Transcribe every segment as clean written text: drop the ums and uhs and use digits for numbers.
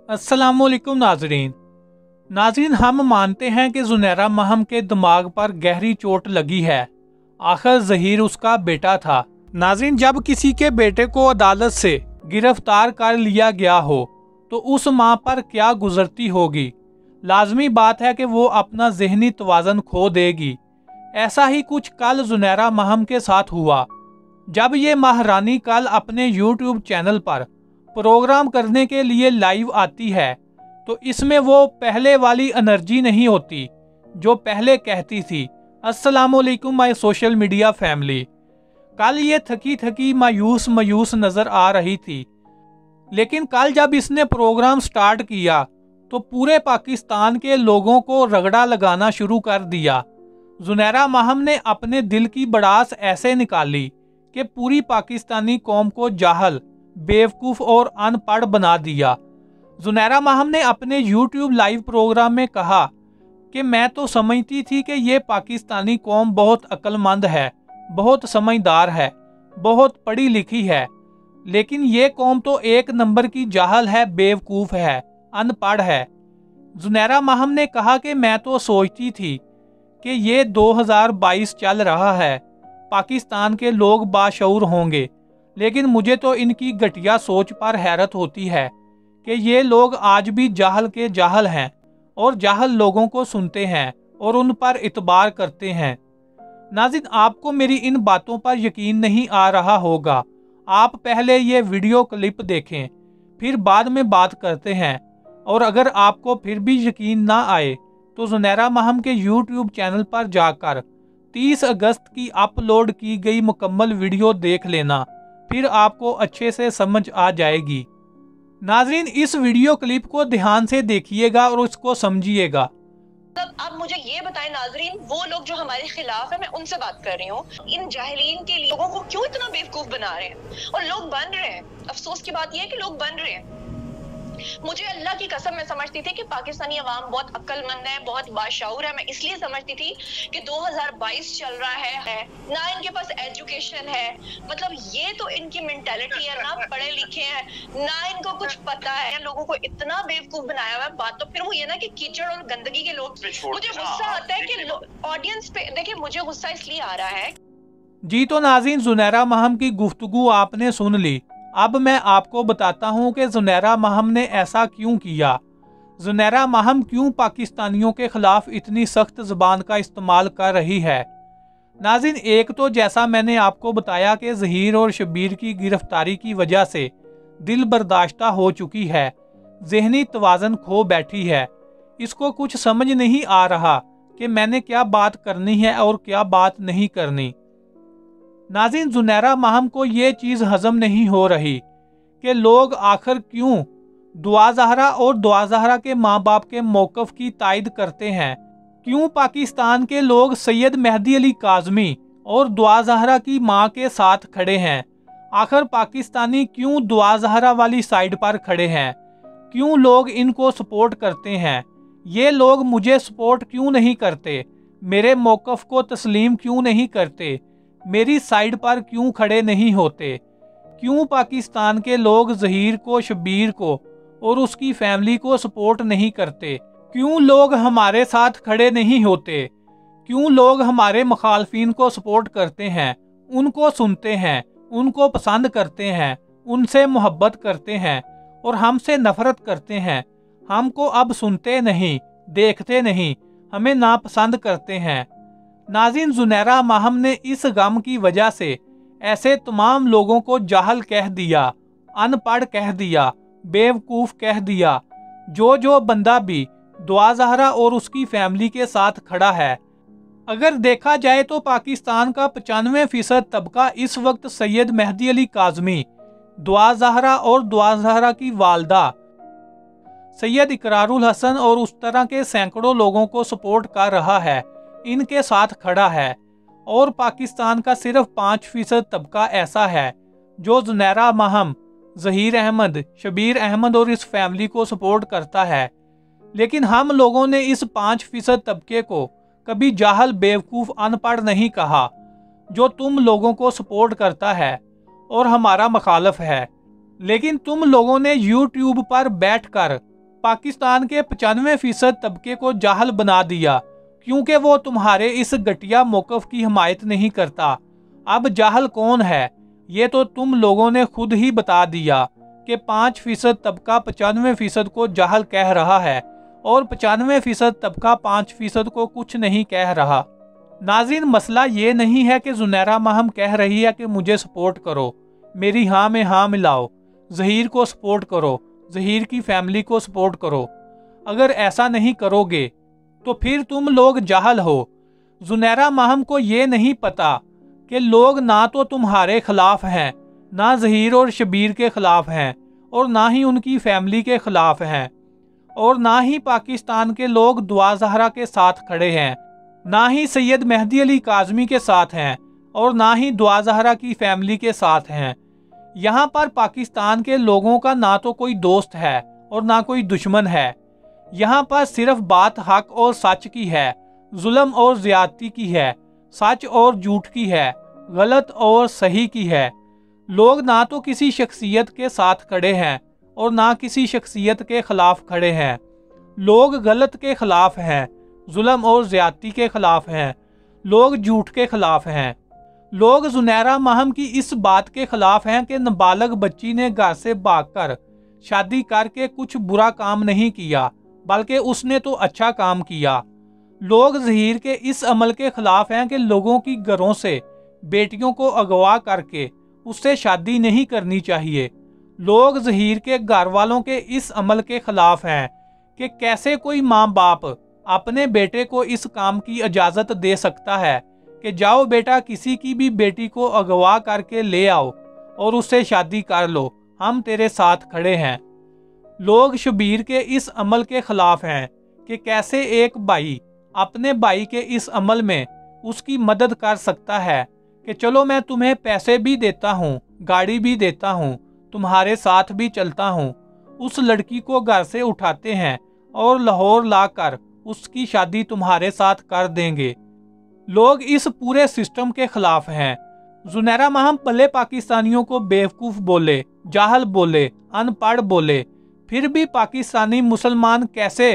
अस्सलामुअलैकुम नाजरीन, हम मानते हैं कि ज़ुनैरा महम के दिमाग पर गहरी चोट लगी है। आखिर ज़हीर उसका बेटा था। नाजरीन, जब किसी के बेटे को अदालत से गिरफ्तार कर लिया गया हो तो उस माँ पर क्या गुजरती होगी। लाजमी बात है कि वो अपना जहनी तवाज़न खो देगी। ऐसा ही कुछ कल ज़ुनैरा महम के साथ हुआ। जब ये महारानी कल अपने यूट्यूब चैनल पर प्रोग्राम करने के लिए लाइव आती है तो इसमें वो पहले वाली एनर्जी नहीं होती जो पहले कहती थी अस्सलामुअलैकुम माय सोशल मीडिया फैमिली। कल ये थकी थकी मायूस नज़र आ रही थी, लेकिन कल जब इसने प्रोग्राम स्टार्ट किया तो पूरे पाकिस्तान के लोगों को रगड़ा लगाना शुरू कर दिया। ज़ुनैरा महम ने अपने दिल की बड़ास ऐसे निकाली कि पूरी पाकिस्तानी कौम को जाहल, बेवकूफ़ और अनपढ़ बना दिया। ज़ुनैरा महम ने अपने यूट्यूब लाइव प्रोग्राम में कहा कि मैं तो समझती थी कि ये पाकिस्तानी कौम बहुत अक्लमंद है, बहुत समझदार है, बहुत पढ़ी लिखी है, लेकिन ये कौम तो एक नंबर की जाहल है, बेवकूफ़ है, अनपढ़ है। ज़ुनैरा महम ने कहा कि मैं तो सोचती थी कि ये 2022 चल रहा है, पाकिस्तान के लोग बाशऊर होंगे, लेकिन मुझे तो इनकी घटिया सोच पर हैरत होती है कि ये लोग आज भी जाहल के जाहल हैं और जाहल लोगों को सुनते हैं और उन पर इतबार करते हैं। नाज़रीन, आपको मेरी इन बातों पर यकीन नहीं आ रहा होगा। आप पहले ये वीडियो क्लिप देखें, फिर बाद में बात करते हैं। और अगर आपको फिर भी यकीन ना आए तो ज़ुनैरा महम के यूट्यूब चैनल पर जाकर 30 अगस्त की अपलोड की गई मुकम्मल वीडियो देख लेना, फिर आपको अच्छे से समझ आ जाएगी। नाजरीन, इस वीडियो क्लिप को ध्यान से देखिएगा और उसको समझिएगा। अब मुझे ये बताएं नाजरीन, वो लोग जो हमारे खिलाफ है, मैं उनसे बात कर रही हूँ, इन जाहिलीन के लिए लोगों को क्यों इतना बेवकूफ बना रहे हैं? और लोग बन रहे हैं। अफसोस की बात यह है कि लोग बन रहे हैं। मुझे अल्लाह की कसम मैं समझती थी कि पाकिस्तानी अवाम बहुत अक्लमंद है, बहुत बाशऊर है। मैं इसलिए समझती थी कि 2022 चल रहा है ना इनके पास एजुकेशन है, मतलब ये तो इनकी मेंटालिटी है, ना पढ़े लिखे हैं, ना इनको कुछ पता है। लोगों को इतना बेवकूफ बनाया हुआ है। बात तो फिर वो ये ना कि कीचड़ और गंदगी के लोग। मुझे गुस्सा आता है कि ऑडियंस पे देखिए, मुझे गुस्सा इसलिए आ रहा है। जी तो नाज़रीन, ज़ुनैरा महम की गुफ्तगू आपने सुन ली। अब मैं आपको बताता हूं कि ज़ुनैरा महम ने ऐसा क्यों किया। ज़ुनैरा महम क्यों पाकिस्तानियों के खिलाफ इतनी सख्त ज़बान का इस्तेमाल कर रही है। नाज़रीन, एक तो जैसा मैंने आपको बताया कि ज़हीर और शबीर की गिरफ्तारी की वजह से दिल बर्दाश्ता हो चुकी है, जहनी तवाज़न खो बैठी है। इसको कुछ समझ नहीं आ रहा कि मैंने क्या बात करनी है और क्या बात नहीं करनी। नाज़रीन, ज़ुनैरा महम को ये चीज़ हजम नहीं हो रही कि लोग आखिर क्यों दुआ ज़हरा और दुआ ज़हरा के माँ बाप के मौक़िफ़ की तायद करते हैं। क्यों पाकिस्तान के लोग सैयद मेहदी अली काज़मी और दुआ ज़हरा की माँ के साथ खड़े हैं। आखिर पाकिस्तानी क्यों दुआ ज़हरा वाली साइड पर खड़े हैं? क्यों लोग इनको सपोर्ट करते हैं? ये लोग मुझे सपोर्ट क्यों नहीं करते? मेरे मौक़िफ़ को तस्लीम क्यों नहीं करते? मेरी साइड पर क्यों खड़े नहीं होते? क्यों पाकिस्तान के लोग ज़हीर को, शबीर को और उसकी फैमिली को सपोर्ट नहीं करते? क्यों लोग हमारे साथ खड़े नहीं होते? क्यों लोग हमारे मुखालफिन को सपोर्ट करते हैं, उनको सुनते हैं, उनको पसंद करते हैं, उनसे मोहब्बत करते हैं और हमसे नफरत करते हैं? हमको अब सुनते नहीं, देखते नहीं, हमें नापसंद करते हैं। नाज़रीन, ज़ुनैरा महम ने इस गम की वजह से ऐसे तमाम लोगों को जाहल कह दिया, अनपढ़ कह दिया, बेवकूफ़ कह दिया। जो बंदा भी दुआ ज़हरा और उसकी फैमिली के साथ खड़ा है, अगर देखा जाए तो पाकिस्तान का 95% तबका इस वक्त सैयद मेहदी अली काज़मी, दुआ ज़हरा और दुआ ज़हरा की वालदा सैयद इकरारुल हसन और उस तरह के सैकड़ों लोगों को सपोर्ट कर रहा है, इनके साथ खड़ा है। और पाकिस्तान का सिर्फ 5% तबका ऐसा है जो ज़ुनैरा महम, ज़हीर अहमद, शबीर अहमद और इस फैमिली को सपोर्ट करता है। लेकिन हम लोगों ने इस 5% तबके को कभी जाहल, बेवकूफ़, अनपढ़ नहीं कहा, जो तुम लोगों को सपोर्ट करता है और हमारा मुखालफ है। लेकिन तुम लोगों ने यूट्यूब पर बैठकर पाकिस्तान के 95% तबके को जाहल बना दिया क्योंकि वो तुम्हारे इस घटिया मौक़िफ़ की हिमायत नहीं करता। अब जाहल कौन है ये तो तुम लोगों ने खुद ही बता दिया कि 5% तबका 95% को जाहल कह रहा है और 95% तबका 5% को कुछ नहीं कह रहा। नाज़रीन, मसला ये नहीं है कि ज़ुनैरा महम कह रही है कि मुझे सपोर्ट करो, मेरी हाँ में हाँ मिलाओ, ज़हीर को सपोर्ट करो, ज़हीर की फैमिली को सपोर्ट करो। अगर ऐसा नहीं करोगे तो फिर तुम लोग जाहल हो। ज़ुनैरा महम को ये नहीं पता कि लोग ना तो तुम्हारे खिलाफ हैं, ना ज़हीर और शबीर के खिलाफ हैं, और ना ही उनकी फैमिली के खिलाफ हैं, और ना ही पाकिस्तान के लोग दुआ ज़हरा के साथ खड़े हैं, ना ही सैयद मेहदी अली काज़मी के साथ हैं, और ना ही दुआ ज़हरा की फैमिली के साथ हैं। यहाँ पर पाकिस्तान के लोगों का ना तो कोई दोस्त है और ना कोई दुश्मन है। यहाँ पर सिर्फ बात हक और सच की है, जुल्म और ज़्यादती की है, सच और झूठ की है, गलत और सही की है। लोग ना तो किसी शख्सियत के साथ खड़े हैं और ना किसी शख्सियत के खिलाफ खड़े हैं। लोग गलत के खिलाफ हैं, जुल्म और ज़्यादती के खिलाफ हैं, लोग झूठ के खिलाफ हैं। लोग ज़ुनैरा महम की इस बात के खिलाफ हैं कि नाबालग बच्ची ने घर से भागकर शादी करके कुछ बुरा काम नहीं किया, बल्कि उसने तो अच्छा काम किया। लोग ज़हीर के इस अमल के खिलाफ हैं कि लोगों की घरों से बेटियों को अगवा करके उससे शादी नहीं करनी चाहिए। लोग ज़हीर के घर वालों के इस अमल के खिलाफ हैं कि कैसे कोई माँ बाप अपने बेटे को इस काम की इजाज़त दे सकता है कि जाओ बेटा किसी की भी बेटी को अगवा करके ले आओ और उससे शादी कर लो, हम तेरे साथ खड़े हैं। लोग शबीर के इस अमल के खिलाफ हैं कि कैसे एक भाई अपने भाई के इस अमल में उसकी मदद कर सकता है कि चलो मैं तुम्हें पैसे भी देता हूँ, गाड़ी भी देता हूँ, तुम्हारे साथ भी चलता हूँ। उस लड़की को घर से उठाते हैं और लाहौर लाकर उसकी शादी तुम्हारे साथ कर देंगे। लोग इस पूरे सिस्टम के खिलाफ हैं। ज़ुनैरा महम पहले पाकिस्तानियों को बेवकूफ़ बोले, जाहल बोले, अनपढ़ बोले, फिर भी पाकिस्तानी मुसलमान कैसे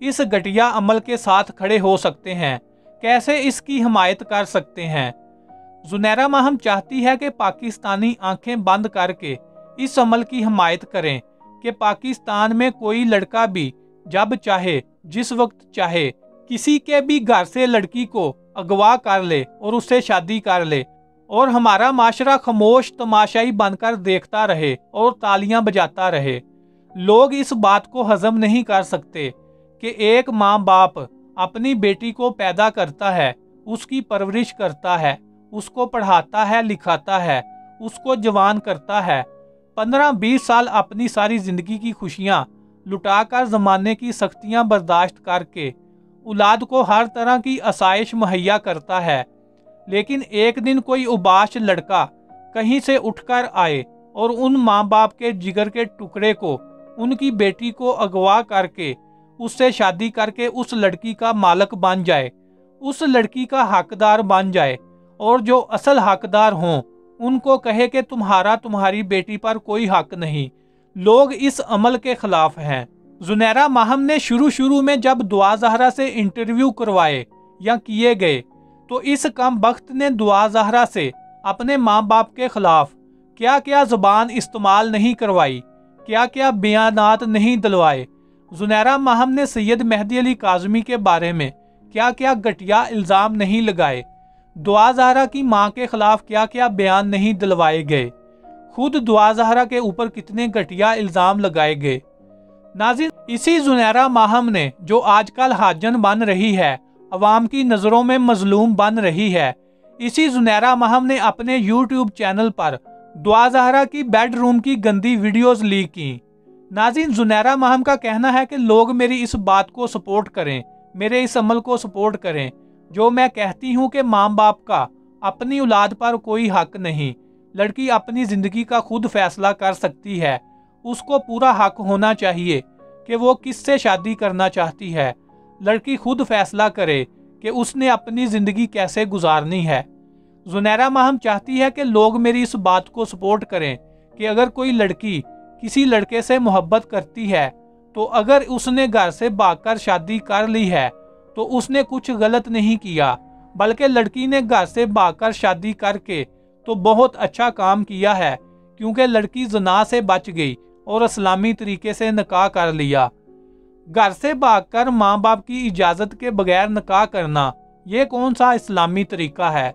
इस घटिया अमल के साथ खड़े हो सकते हैं, कैसे इसकी हिमायत कर सकते हैं। ज़ुनैरा महम चाहती है कि पाकिस्तानी आंखें बंद करके इस अमल की हिमायत करें कि पाकिस्तान में कोई लड़का भी जब चाहे, जिस वक्त चाहे, किसी के भी घर से लड़की को अगवा कर ले और उससे शादी कर ले, और हमारा माशरा खामोश तमाशाई बनकर देखता रहे और तालियां बजाता रहे। लोग इस बात को हजम नहीं कर सकते कि एक माँ बाप अपनी बेटी को पैदा करता है, उसकी परवरिश करता है, उसको पढ़ाता है, लिखाता है, उसको जवान करता है, 15-20 साल अपनी सारी जिंदगी की खुशियाँ लुटाकर ज़माने की सख्तियाँ बर्दाश्त करके औलाद को हर तरह की आसाइश मुहैया करता है। लेकिन एक दिन कोई उबाश लड़का कहीं से उठकर आए और उन माँ बाप के जिगर के टुकड़े को, उनकी बेटी को अगवा करके उससे शादी करके उस लड़की का मालिक बन जाए, उस लड़की का हकदार बन जाए, और जो असल हकदार हों उनको कहे कि तुम्हारी बेटी पर कोई हक नहीं। लोग इस अमल के खिलाफ हैं। ज़ुनैरा महम ने शुरू में जब दुआ ज़हरा से इंटरव्यू करवाए या किए गए तो इस कम बख्त ने दुआ ज़हरा से अपने माँ बाप के खिलाफ क्या क्या ज़ुबान इस्तेमाल नहीं करवाई, क्या क्या बयानात नहीं दिलवाए। ज़ुनैरा महम ने सैयद मेहदी अली काज़मी के बारे में क्या क्या घटिया इल्ज़ाम नहीं लगाए। दुआ ज़हरा की माँ के खिलाफ क्या क्या बयान नहीं दिलवाए गए। खुद दुआ ज़हरा के ऊपर कितने घटिया इल्ज़ाम लगाए गए। नाज़रीन, इसी ज़ुनैरा महम ने जो आजकल हाजन बन रही है, अवाम की नज़रों में मजलूम बन रही है, इसी ज़ुनैरा महम ने अपने यूट्यूब चैनल पर दुआ ज़हरा की बेडरूम की गंदी वीडियोस लीक की। नाज़रीन, ज़ुनैरा महम का कहना है कि लोग मेरी इस बात को सपोर्ट करें, मेरे इस अमल को सपोर्ट करें जो मैं कहती हूँ कि माँ बाप का अपनी औलाद पर कोई हक नहीं। लड़की अपनी ज़िंदगी का खुद फैसला कर सकती है, उसको पूरा हक होना चाहिए कि वो किससे शादी करना चाहती है। लड़की खुद फैसला करे कि उसने अपनी ज़िंदगी कैसे गुजारनी है। ज़ुनैरा महम चाहती है कि लोग मेरी इस बात को सपोर्ट करें कि अगर कोई लड़की किसी लड़के से मोहब्बत करती है तो अगर उसने घर से भागकर शादी कर ली है तो उसने कुछ गलत नहीं किया, बल्कि लड़की ने घर से भागकर शादी करके तो बहुत अच्छा काम किया है, क्योंकि लड़की ज़िना से बच गई और इस्लामी तरीके से निकाह कर लिया। घर से भागकर माँ बाप की इजाज़त के बगैर निकाह करना ये कौन सा इस्लामी तरीका है।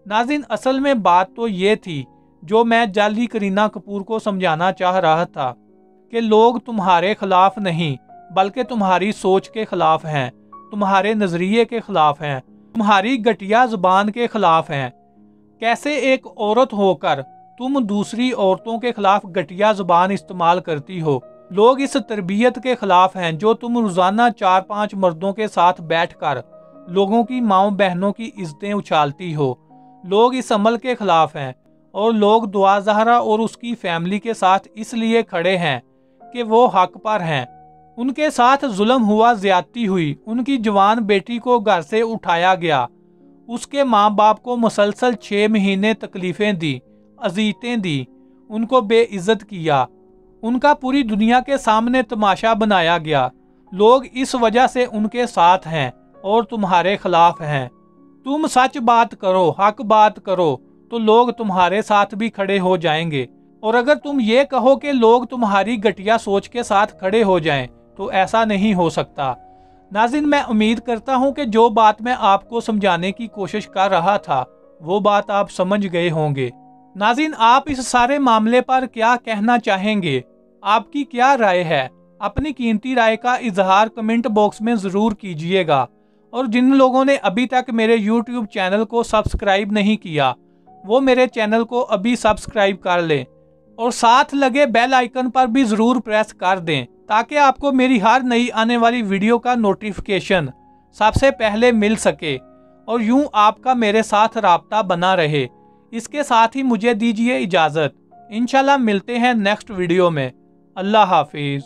नाज़रीन, असल में बात तो ये थी जो मैं जाली करीना कपूर को समझाना चाह रहा था कि लोग तुम्हारे खिलाफ नहीं बल्कि तुम्हारी सोच के खिलाफ हैं, तुम्हारे नज़रिए के खिलाफ हैं, तुम्हारी घटिया ज़ुबान के खिलाफ हैं। कैसे एक औरत होकर तुम दूसरी औरतों के खिलाफ घटिया ज़ुबान इस्तेमाल करती हो। लोग इस तरबियत के खिलाफ हैं जो तुम रोज़ाना 4-5 मर्दों के साथ बैठकर लोगों की माओं बहनों की इज्जतें उछालती हो। लोग इस अमल के खिलाफ हैं और लोग दुआ ज़हरा और उसकी फैमिली के साथ इसलिए खड़े हैं कि वो हक पर हैं। उनके साथ जुल्म हुआ, ज्यादती हुई, उनकी जवान बेटी को घर से उठाया गया, उसके माँ बाप को मुसलसल 6 महीने तकलीफ़ें दी, अज़ीयतें दी, उनको बेइज्जत किया, उनका पूरी दुनिया के सामने तमाशा बनाया गया। लोग इस वजह से उनके साथ हैं और तुम्हारे खिलाफ हैं। तुम सच बात करो, हक बात करो, तो लोग तुम्हारे साथ भी खड़े हो जाएंगे। और अगर तुम ये कहो कि लोग तुम्हारी घटिया सोच के साथ खड़े हो जाएं, तो ऐसा नहीं हो सकता। नाज़रीन, मैं उम्मीद करता हूँ कि जो बात मैं आपको समझाने की कोशिश कर रहा था वो बात आप समझ गए होंगे। नाज़रीन, आप इस सारे मामले पर क्या कहना चाहेंगे? आपकी क्या राय है? अपनी कीमती राय का इजहार कमेंट बॉक्स में ज़रूर कीजिएगा। और जिन लोगों ने अभी तक मेरे YouTube चैनल को सब्सक्राइब नहीं किया वो मेरे चैनल को अभी सब्सक्राइब कर लें और साथ लगे बेल आइकन पर भी ज़रूर प्रेस कर दें, ताकि आपको मेरी हर नई आने वाली वीडियो का नोटिफिकेशन सबसे पहले मिल सके और यूं आपका मेरे साथ राब्ता बना रहे। इसके साथ ही मुझे दीजिए इजाज़त। इंशाल्लाह मिलते हैं नेक्स्ट वीडियो में। अल्लाह हाफिज़।